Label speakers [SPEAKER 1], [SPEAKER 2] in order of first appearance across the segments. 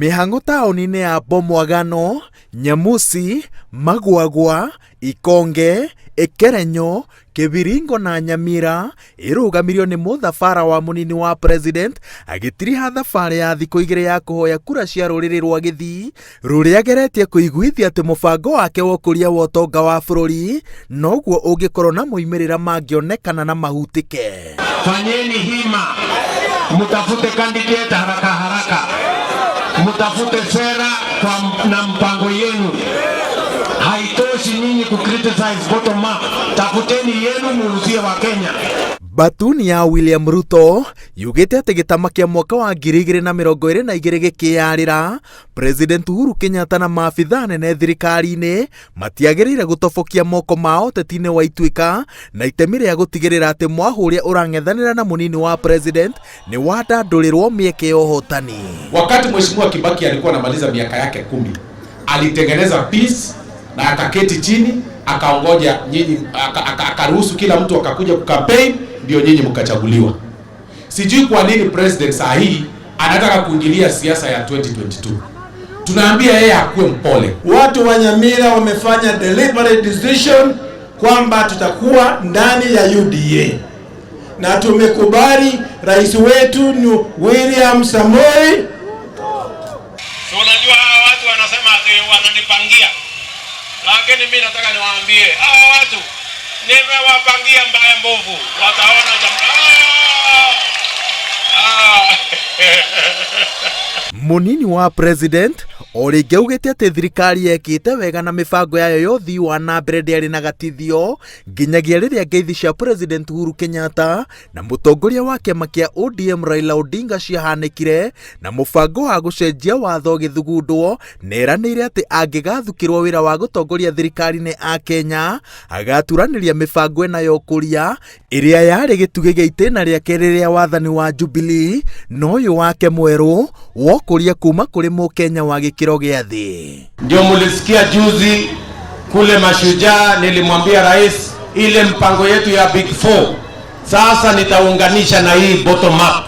[SPEAKER 1] Mĩhang'o taũni-inĩ ya Bomwagano, Nyamusi, Magwagwa, Ikonge, Ikerenyo, Kĩbiringo na Nyamira ĩrũgamirio nĩ mũthabara wa mũnini wa president agĩtiriha thabarĩ ya thikũ igĩrĩ ya kũhoya kura cia rũrĩrĩ rwa Gĩthii rũrĩa ageretie kũiguithia atĩ mũbango wake wa ũkũria wa ũtonga wa bũrũri noguo ũngĩkorwo na moimĩrĩra mangĩonekana na mahutĩke.
[SPEAKER 2] Fanyeni hima, mutafute candidate haraka haraka, mutafute sera na mpango yenu. Haitoshi nyinyi criticize bottom up, tafuteni yenu muuzie wa Kenya.
[SPEAKER 1] Mbatũni ya William Ruto yugĩte atĩ gĩtama kĩa mwaka wa 2022 gĩkĩyarĩra President Uhuru Kenyatta na maabithaa nene thirikari-inĩ matiagĩrĩire gũtobokia moko mao ũteti-inĩ wa Ituĩka na itemi rĩa gũtigĩrĩra atĩ mwahũ ũrĩa ũrang'ethanĩra na mũnini wa president nĩ wandandũrĩrwo mĩeke ya ũhotani.
[SPEAKER 3] Wakati Mheshimiwa Kibaki alikuwa anamaliza miaka yake 10, alitengeneza peace na akaketi chini akaongoja nyinyi, akaruhusu kila mtu akakuja kukampeni ndio nyinyi mkachaguliwa. Sijui kwa nini president saa hii anataka kuingilia siasa ya 2022. Tunaambia yeye akuwe mpole.
[SPEAKER 4] Watu wa Nyamira wamefanya deliberate decision kwamba tutakuwa ndani ya UDA. Na tumekubali rais wetu ni William Samoei.
[SPEAKER 2] So unajua hawa watu wanasema wananipangia. Lakini mimi nataka niwaambie hawa watu nimewapangia mbaya mbovu, wataona
[SPEAKER 1] Mũnini wa president orĩngĩ augĩte atĩ thirikari yekĩte wega na mĩbango yayo ya ũthii wa na mbere ndĩarĩ na gatithio nginyagia rĩrĩa ngeithi cia president Uhuru Kenyatta na mũtongoria wa kĩama kĩa ODM Raila Odinga ciahanĩkire na mũbango wa gũcenjia watho gĩthugundwo neranĩire atĩ angĩgathukĩrwo wĩra wa gũtongoria thirikari-inĩ a Kenya agaturanĩria mĩbango ĩna ya ũkũria ĩrĩa yarĩ gĩtugĩ gĩa itĩna rĩa kerĩ rĩa wathani wa Jubilee no ũyũ wake mwerũ wokũria kuma kũrĩ mũkenya wa gĩkĩro gĩa thĩ.
[SPEAKER 2] Ndio mulisikia juzi kule Mashujaa nilimwambia rais ile mpango yetu ya Big 4 sasa nitaunganisha na hii bottom up.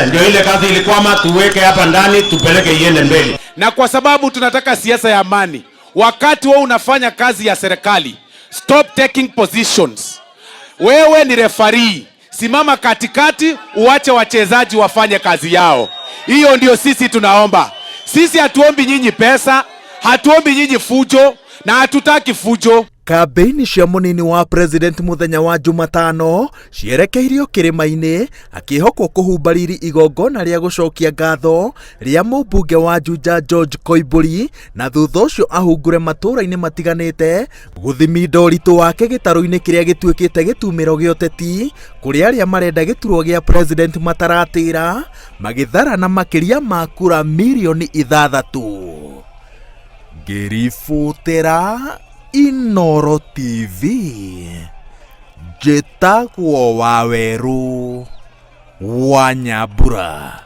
[SPEAKER 2] Ndio ile kazi ilikwama tuweke hapa ndani tupeleke iende mbele.
[SPEAKER 3] Na kwa sababu tunataka siasa ya amani, wakati wewe unafanya kazi ya serikali, stop taking positions. Wewe ni referee, simama katikati uache wachezaji wafanye kazi yao. Hiyo ndio sisi tunaomba. Sisi hatuombi nyinyi pesa, hatuombi nyinyi fujo na hatutaki fujo.
[SPEAKER 1] Kampeni cia mũnini wa president mũthenya wa Jumatano cierekeirio kĩrĩma-inĩ akĩhokwo kũhumbariri igongona rĩa gũcokia ngatho rĩa mũmbunge wa Juja George Koimbũri na thutha ũcio ahungure matũũra-inĩ matiganĩte gũthimia ũritũ wake gĩtarũ-inĩ kĩrĩa gĩtuĩkĩte gĩtumĩro gĩa ũteti kũrĩ arĩa marenda gĩturwa gĩa president mataratĩra magĩthara na makĩria ma kura milioni 6. Ngĩribotera Inooro TV njĩtagwo Waweru wa Nyambura.